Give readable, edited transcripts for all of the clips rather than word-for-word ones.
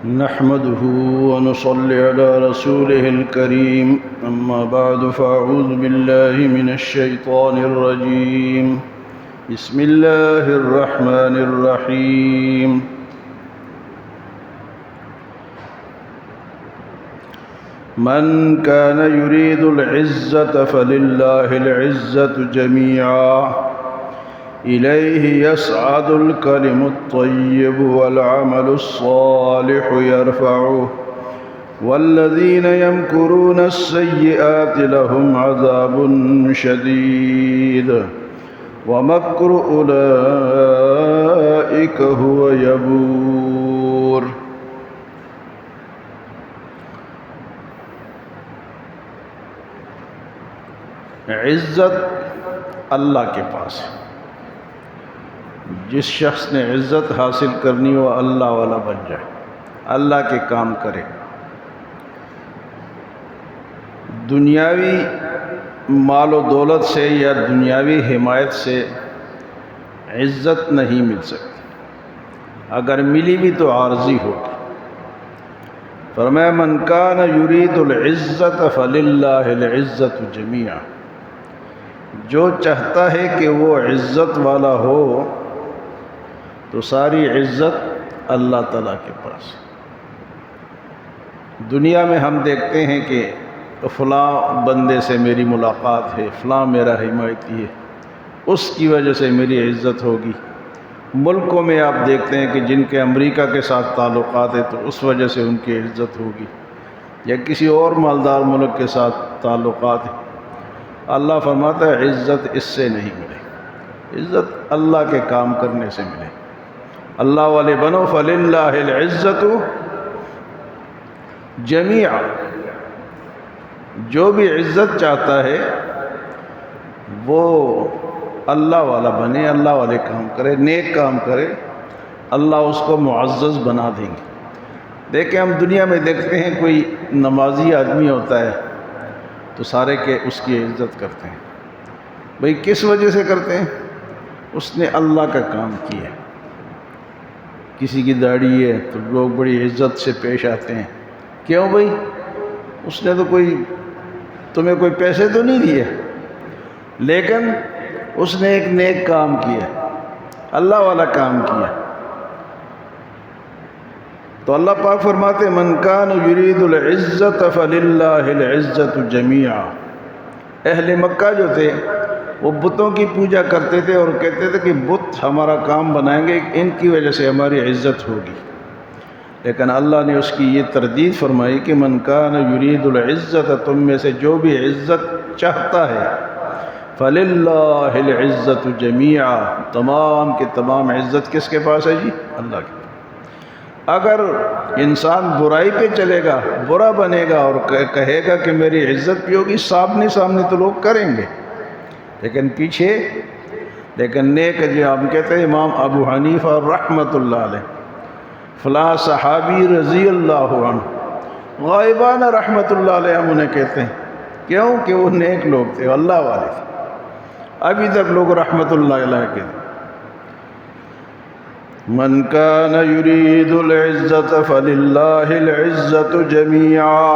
نحمده ونصلي على رسوله الكريم أما بعد فأعوذ بالله من الشيطان الرجيم بسم الله الرحمن الرحيم من كان يريد العزة فلله العزة جميعا إليه يصعد الكلم الطيب والعمل الصالح يرفعه والذين يمكرون السيئات لهم عذاب شديد ومكر أولئك هو يبور. عزت اللہ کے پاس ہے. جس شخص نے عزت حاصل کرنی وہ اللہ والا بن جائے، اللہ کے کام کرے. دنیاوی مال و دولت سے یا دنیاوی حمایت سے عزت نہیں مل سکتی، اگر ملی بھی تو عارضی ہوگی. فرمایا من کان یرید العزت فللہ العزت جمیعا، جو چاہتا ہے کہ وہ عزت والا ہو تو ساری عزت اللہ تعالیٰ کے پاس. دنیا میں ہم دیکھتے ہیں کہ فلاں بندے سے میری ملاقات ہے، فلاں میرا حمایتی ہے، اس کی وجہ سے میری عزت ہوگی. ملکوں میں آپ دیکھتے ہیں کہ جن کے امریکہ کے ساتھ تعلقات ہیں تو اس وجہ سے ان کی عزت ہوگی، یا کسی اور مالدار ملک کے ساتھ تعلقات ہیں. اللہ فرماتا ہے عزت اس سے نہیں ملے، عزت اللہ کے کام کرنے سے ملے. اللہ والے بنو فللہ العزت جمیعا. جو بھی عزت چاہتا ہے وہ اللہ والا بنے، اللہ والے کام کرے، نیک کام کرے، اللہ اس کو معزز بنا دیں گے. دیکھیں ہم دنیا میں دیکھتے ہیں کوئی نمازی آدمی ہوتا ہے تو سارے کے اس کی عزت کرتے ہیں. بھئی کس وجہ سے کرتے ہیں؟ اس نے اللہ کا کام کیا. کسی کی داڑھی ہے تو لوگ بڑی عزت سے پیش آتے ہیں. کیوں بھئی؟ اس نے تو تمہیں کوئی پیسے تو نہیں دیے، لیکن اس نے ایک نیک کام کیا، اللہ والا کام کیا. تو اللہ پاک فرماتے من کان یرید العزت فللہ العزت جمیعا. اہل مکہ جو تھے وہ بتوں کی پوجا کرتے تھے اور کہتے تھے کہ بت ہمارا کام بنائیں گے، ان کی وجہ سے ہماری عزت ہوگی. لیکن اللہ نے اس کی یہ تردید فرمائی کہ من کان یرید العزت، تم میں سے جو بھی عزت چاہتا ہے فللہ العزت جمیعا، تمام کے تمام عزت کس کے پاس ہے جی؟ اللہ کے. اگر انسان برائی پہ چلے گا، برا بنے گا اور کہے گا کہ میری عزت بھی ہوگی، سامنے سامنے تو لوگ کریں گے، لیکن پیچھے نیک جو ہم کہتے ہیں امام ابو حنیفہ رحمۃ اللہ علیہ، فلاں صحابی رضی اللہ عنہ، غائبانہ رحمۃ اللہ علیہ ہم انہیں کہتے ہیں. کیوں کہ وہ نیک لوگ تھے، اللہ والے تھے. ابھی تک لوگ رحمۃ اللہ علیہ کہتے ہیں. من کان یرید العزت فللہ العزت جمیعا،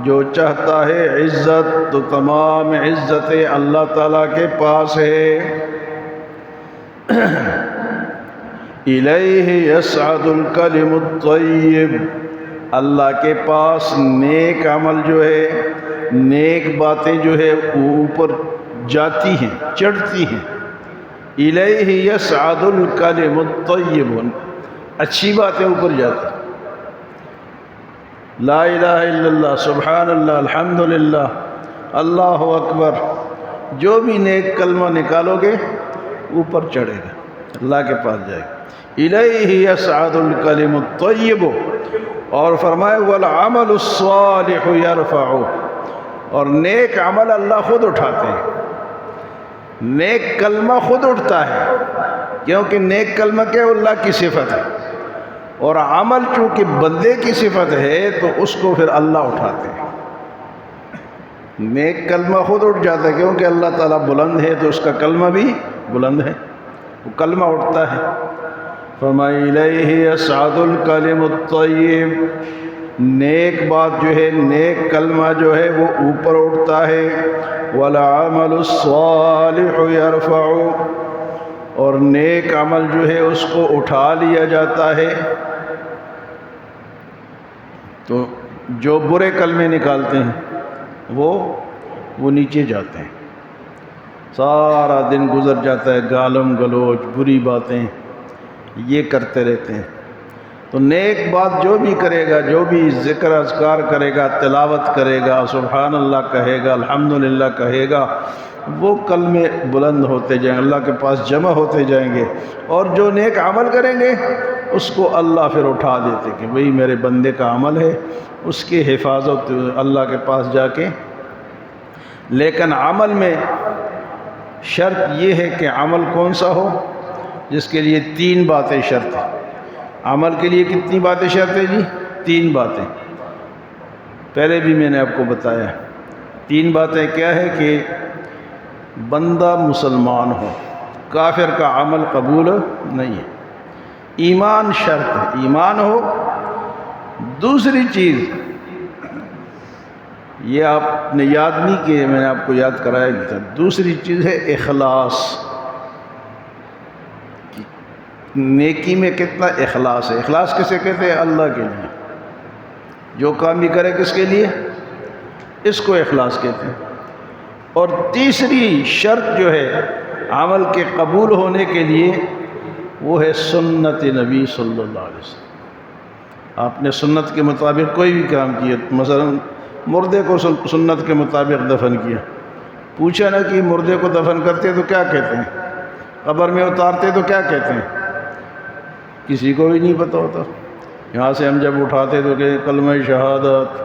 جو چاہتا ہے عزت تو تمام عزتیں اللہ تعالیٰ کے پاس ہے. الیہ یصعد الکلم الطیب، اللہ کے پاس نیک عمل جو ہے، نیک باتیں جو ہے اوپر جاتی ہیں، چڑھتی ہیں. الیہ یصعد الکلم الطیب، اچھی باتیں اوپر جاتی ہیں. لا الہ الا اللہ، سبحان اللہ، الحمدللہ، اللہ اکبر، جو بھی نیک کلمہ نکالو گے اوپر چڑھے گا، اللہ کے پاس جائے گا. الیہ یصعد الکلم الطیب، اور فرمائے والعمل الصالح یرفعہ، اور نیک عمل اللہ خود اٹھاتے ہیں. نیک کلمہ خود اٹھتا ہے، کیونکہ نیک کلمہ کیا اللہ کی صفت ہے، اور عمل چونکہ بندے کی صفت ہے تو اس کو پھر اللہ اٹھاتے ہیں. نیک کلمہ خود اٹھ جاتا ہے، کیونکہ اللہ تعالیٰ بلند ہے تو اس کا کلمہ بھی بلند ہے، وہ کلمہ اٹھتا ہے. فَمَا إِلَيْهِ يَصْعَدُ الْكَلِمُ الطَّيِّبُ، نیک بات جو ہے، نیک کلمہ جو ہے وہ اوپر اٹھتا ہے، وَالْعَمَلُ الصَّالِحُ يَرْفَعُ، اور نیک عمل جو ہے اس کو اٹھا لیا جاتا ہے۔ تو جو برے کلمے نکالتے ہیں وہ نیچے جاتے ہیں، سارا دن گزر جاتا ہے گالم گلوچ بری باتیں یہ کرتے رہتے ہیں۔ تو نیک بات جو بھی کرے گا، جو بھی ذکر اذکار کرے گا، تلاوت کرے گا، سبحان اللہ کہے گا، الحمدللہ کہے گا، وہ کلمے بلند ہوتے جائیں، اللہ کے پاس جمع ہوتے جائیں گے، اور جو نیک عمل کریں گے اس کو اللہ پھر اٹھا دیتے کہ وہی میرے بندے کا عمل ہے، اس کی حفاظت اللہ کے پاس جا کے۔ لیکن عمل میں شرط یہ ہے کہ عمل کون سا ہو جس کے لیے 3 باتیں شرط ہیں۔ عمل کے لیے کتنی باتیں شرط ہیں جی؟ 3 باتیں، پہلے بھی میں نے آپ کو بتایا۔ 3 باتیں کیا ہے کہ بندہ مسلمان ہو، کافر کا عمل قبول نہیں ہے، ایمان شرط ہے، ایمان ہو۔ دوسری چیز یہ آپ نے یاد نہیں کی، میں نے آپ کو یاد کرایا نہیں تھا، دوسری چیز ہے اخلاص۔ نیکی میں کتنا اخلاص ہے؟ اخلاص کسے کہتے ہیں؟ اللہ کے لیے۔ جو کام بھی کرے کس کے لیے؟ اس کو اخلاص کہتے ہیں۔ اور تیسری شرط جو ہے عمل کے قبول ہونے کے لیے وہ ہے سنت نبی صلی اللہ علیہ وسلم۔ آپ نے سنت کے مطابق کوئی بھی کام کیا، مثلا مردے کو سنت کے مطابق دفن کیا، پوچھا نہ کہ مردے کو دفن کرتے تو کیا کہتے ہیں، قبر میں اتارتے تو کیا کہتے ہیں، کسی کو بھی نہیں پتہ ہوتا۔ یہاں سے ہم جب اٹھاتے تو کہ کلمہ شہادت،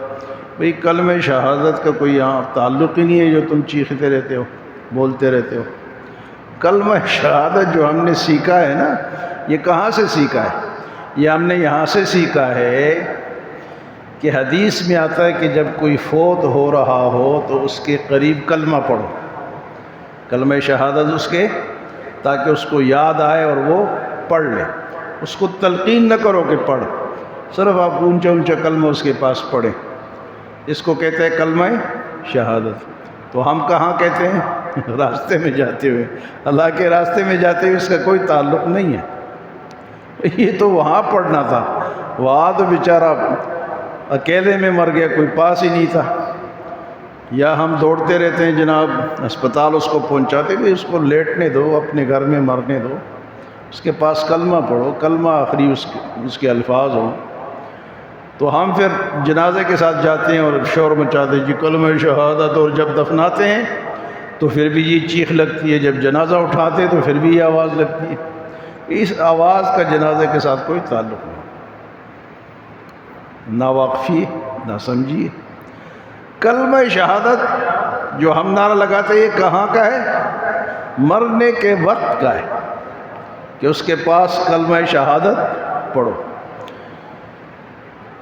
بھئی کلمہ شہادت کا کوئی یہاں تعلق ہی نہیں ہے جو تم چیختے رہتے ہو، بولتے رہتے ہو۔ کلمہ شہادت جو ہم نے سیکھا ہے نا، یہ کہاں سے سیکھا ہے؟ یہ ہم نے یہاں سے سیکھا ہے کہ حدیث میں آتا ہے کہ جب کوئی فوت ہو رہا ہو تو اس کے قریب کلمہ پڑھو، کلمہ شہادت اس کے، تاکہ اس کو یاد آئے اور وہ پڑھ لے۔ اس کو تلقین نہ کرو کہ پڑھ، صرف آپ اونچا اونچا کلمہ اس کے پاس پڑھیں، اس کو کہتے ہیں کلمہ شہادت۔ تو ہم کہاں کہتے ہیں؟ راستے میں جاتے ہوئے، اللہ کے راستے میں جاتے ہوئے، اس کا کوئی تعلق نہیں ہے۔ یہ تو وہاں پڑھنا تھا، وہاں تو بیچارہ اکیلے میں مر گیا، کوئی پاس ہی نہیں تھا۔ یا ہم دوڑتے رہتے ہیں جناب اسپتال اس کو پہنچاتے، بھی اس کو لیٹنے دو، اپنے گھر میں مرنے دو، اس کے پاس کلمہ پڑھو، کلمہ آخری اس کے الفاظ ہوں۔ تو ہم پھر جنازے کے ساتھ جاتے ہیں اور شور مچاتے جی کلمہ شہادت، اور جب دفناتے ہیں تو پھر بھی یہ چیخ لگتی ہے، جب جنازہ اٹھاتے ہیں تو پھر بھی یہ آواز لگتی ہے۔ اس آواز کا جنازے کے ساتھ کوئی تعلق نہیں، نہ واقفی نہ سمجھی۔ کلمہ شہادت جو ہم نعرہ لگاتے ہیں یہ کہاں کا ہے؟ مرنے کے وقت کا ہے، کہ اس کے پاس کلمہ شہادت پڑھو۔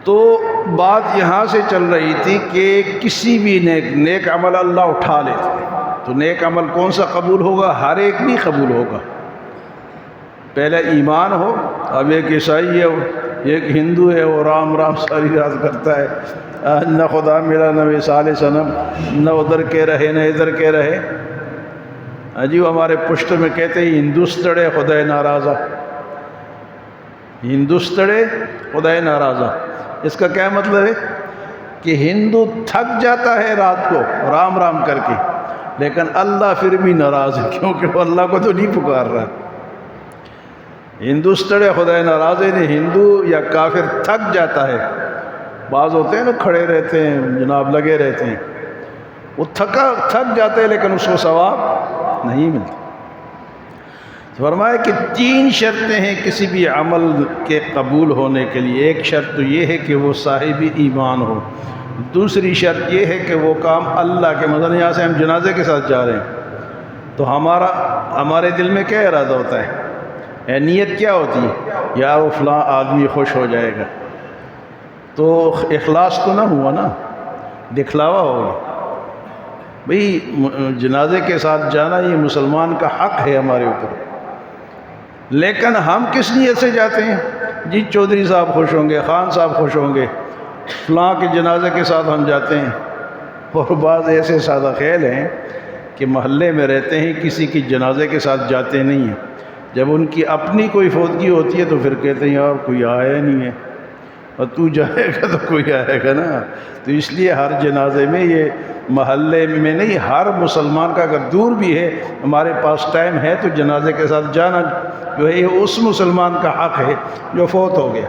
تو بات یہاں سے چل رہی تھی کہ کسی بھی نیک عمل اللہ اٹھا لیتے ہیں۔ تو نیک عمل کون سا قبول ہوگا؟ ہر ایک نہیں قبول ہوگا۔ پہلے ایمان ہو، اب ایک عیسائی ہے، ایک ہندو ہے، وہ رام رام ساری رات کرتا ہے، نہ خدا ملا نہ وصال صنم، نہ ادھر کے رہے نہ ادھر کے رہے۔ عجیب، ہمارے پشت میں کہتے ہیں ہندوستڑے خدا ناراضہ، ہندوستڑے خدا ناراضہ۔ اس کا کیا مطلب ہے؟ کہ ہندو تھک جاتا ہے رات کو رام رام کر کے، لیکن اللہ پھر بھی ناراض ہے، کیونکہ وہ اللہ کو تو نہیں پکار رہا۔ ہندوستڑے خدا ناراض ہے، ہندو یا کافر تھک جاتا ہے، بعض ہوتے ہیں نا کھڑے رہتے ہیں جناب، لگے رہتے ہیں، وہ تھک جاتے ہیں لیکن اس کو ثواب نہیں ملتا۔ فرمایا کہ 3 شرطیں ہیں کسی بھی عمل کے قبول ہونے کے لیے۔ ایک شرط تو یہ ہے کہ وہ صاحب ایمان ہو، دوسری شرط یہ ہے کہ وہ کام اللہ کے، مثلا یہاں سے ہم جنازے کے ساتھ جا رہے ہیں تو ہمارے دل میں کیا ارادہ ہوتا ہے، نیت کیا ہوتی ہے؟ یار وہ فلاں آدمی خوش ہو جائے گا، تو اخلاص تو نہ ہوا نا، دکھلاوا ہو گیا۔ بھئی جنازے کے ساتھ جانا یہ مسلمان کا حق ہے ہمارے اوپر، لیکن ہم کس نیت سے جاتے ہیں؟ جی چودھری صاحب خوش ہوں گے، خان صاحب خوش ہوں گے، فلاں کے جنازے کے ساتھ ہم جاتے ہیں۔ اور بعض ایسے سادہ خیال ہیں کہ محلے میں رہتے ہیں، کسی کی جنازے کے ساتھ جاتے نہیں ہیں، جب ان کی اپنی کوئی فوتگی ہوتی ہے تو پھر کہتے ہیں یار کوئی آیا نہیں ہے، اور تو جائے گا تو کوئی آئے گا نا۔ تو اس لیے ہر جنازے میں، یہ محلے میں نہیں، ہر مسلمان کا اگر دور بھی ہے، ہمارے پاس ٹائم ہے تو جنازے کے ساتھ جانا جو ہے یہ اس مسلمان کا حق ہے جو فوت ہو گیا۔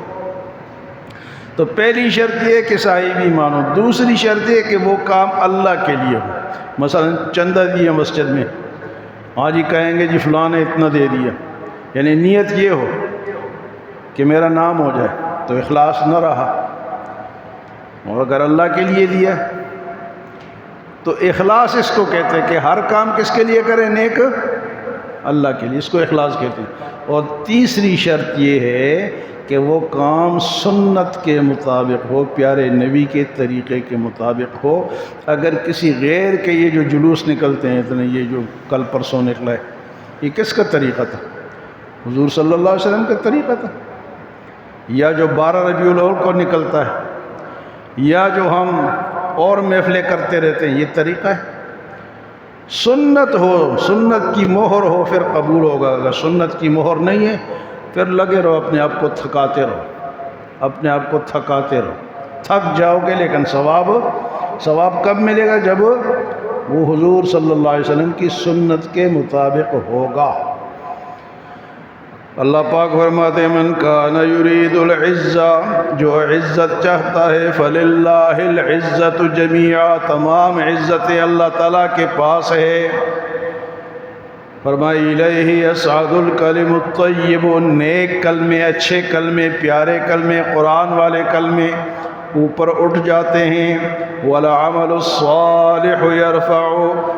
تو پہلی شرط یہ کہ صاحب ایمان ہو، دوسری شرط یہ کہ وہ کام اللہ کے لیے ہو۔ مثلا چندہ دیا مسجد میں، ہاں جی کہیں گے جی فلاں نے اتنا دے دیا، یعنی نیت یہ ہو کہ میرا نام ہو جائے، تو اخلاص نہ رہا۔ اور اگر اللہ کے لیے دیا تو اخلاص اس کو کہتے ہیں کہ ہر کام کس کے لیے کریں؟ نیک اللہ کے لیے، اس کو اخلاص کہتے ہیں۔ اور تیسری شرط یہ ہے کہ وہ کام سنت کے مطابق ہو، پیارے نبی کے طریقے کے مطابق ہو۔ اگر کسی غیر کے یہ جو جلوس نکلتے ہیں اتنے، یہ جو کل پرسوں نکلا ہے، یہ کس کا طریقہ تھا؟ حضور صلی اللہ علیہ وسلم کا طریقہ تھا؟ یا جو 12 ربیع الاول کو نکلتا ہے، یا جو ہم اور محفلیں کرتے رہتے ہیں، یہ طریقہ ہے؟ سنت ہو، سنت کی مہر ہو پھر قبول ہوگا۔ اگر سنت کی مہر نہیں ہے پھر لگے رہو اپنے آپ کو تھکاتے رہو، اپنے آپ کو تھکاتے رہو، تھک جاؤ گے، لیکن ثواب کب ملے گا؟ جب وہ حضور صلی اللہ علیہ وسلم کی سنت کے مطابق ہوگا۔ اللہ پاک فرماتے ہیں من کان یرید العزہ، جو عزت چاہتا ہے، فللہ العزت جمیعا، تمام عزتیں اللہ تعالیٰ کے پاس ہے۔ فرمائی الیہ یصعد الکلم الطیب، نیک کلمے، اچھے کلمے، پیارے کلمے، قرآن والے کلمے اوپر اٹھ جاتے ہیں۔ والعمل الصالح یرفع،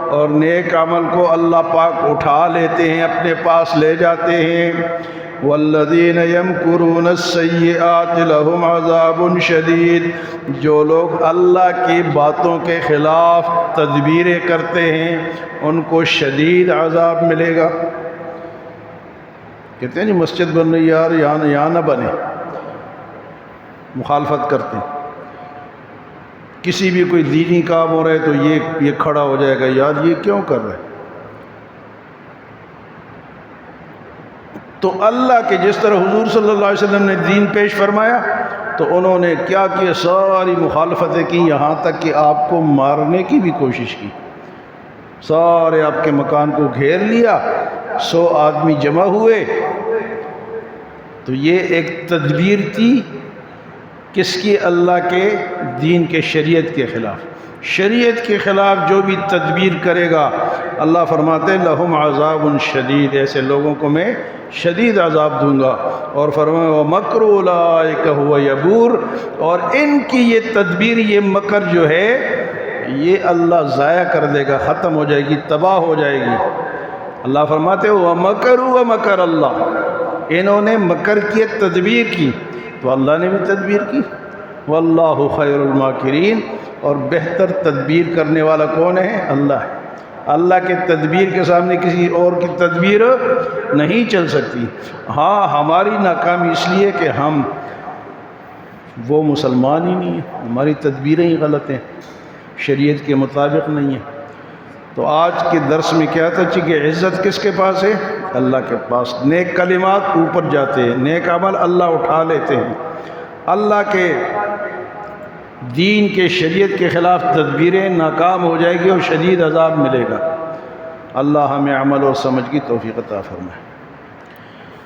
اور نیک عمل کو اللہ پاک اٹھا لیتے ہیں، اپنے پاس لے جاتے ہیں۔ والذین یمکرون السیئات لہم عذاب شدید، جو لوگ اللہ کی باتوں کے خلاف تدبیریں کرتے ہیں ان کو شدید عذاب ملے گا۔ کہتے ہیں جی مسجد بن رہی یار یہاں نہ بنے، مخالفت کرتے ہیں۔ کسی بھی کوئی دینی کام ہو رہا ہے تو یہ کھڑا ہو جائے گا، یار یہ کیوں کر رہے ہیں؟ تو اللہ کے جس طرح حضور صلی اللہ علیہ وسلم نے دین پیش فرمایا تو انہوں نے کیا کیا؟ ساری مخالفتیں کی، یہاں تک کہ آپ کو مارنے کی بھی کوشش کی۔ سارے آپ کے مکان کو گھیر لیا، 100 آدمی جمع ہوئے، تو یہ ایک تدبیر تھی کس کی؟ اللہ کے دین کے، شریعت کے خلاف۔ شریعت کے خلاف جو بھی تدبیر کرے گا، اللہ فرماتے ہیں لہم عذاب شدید، ایسے لوگوں کو میں شدید عذاب دوں گا۔ اور فرمایا وَمَكْرُ أُولَٰئِكَ هُوَ يَبُورُ، اور ان کی یہ تدبیر، یہ مکر جو ہے، یہ اللہ ضائع کر دے گا، ختم ہو جائے گی، تباہ ہو جائے گی۔ اللہ فرماتے ہیں وَمَكَرُوا وَمَكَرَ اللَّهُ، انہوں نے مکر کی، تدبیر کی، تو اللہ نے بھی تدبیر کی۔ واللہ خیر الماکرین، اور بہتر تدبیر کرنے والا کون ہے؟ اللہ ہے۔ اللہ کے تدبیر کے سامنے کسی اور کی تدبیر نہیں چل سکتی۔ ہاں ہماری ناکامی اس لیے کہ ہم وہ مسلمان ہی نہیں ہیں، ہماری تدبیریں ہی غلط ہیں، شریعت کے مطابق نہیں ہیں۔ تو آج کے درس میں کیا تھا کہ عزت کس کے پاس ہے؟ اللہ کے پاس۔ نیک کلمات اوپر جاتے ہیں، نیک عمل اللہ اٹھا لیتے ہیں۔ اللہ کے دین کے، شریعت کے خلاف تدبیریں ناکام ہو جائے گی اور شدید عذاب ملے گا۔ اللہ ہمیں عمل اور سمجھ کی توفیق عطا فرمائے۔